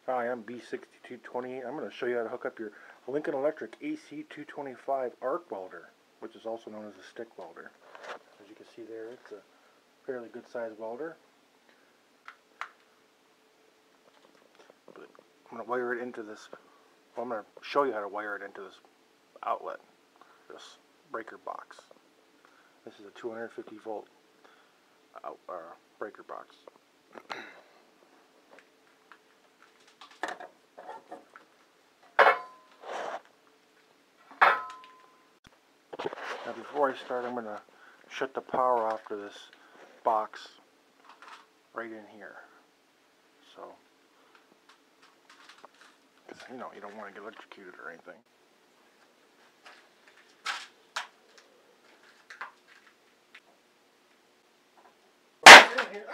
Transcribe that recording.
Hi, I'm B6220. I'm going to show you how to hook up your Lincoln Electric AC225 arc welder, which is also known as a stick welder. As you can see there, it's a fairly good sized welder. But I'm going to wire it into this, well, I'm going to show you how to wire it into this outlet, this breaker box. This is a 250 volt breaker box. Now before I start, I'm going to shut the power off to this box right in here. So, you know, you don't want to get electrocuted or anything. Right in here.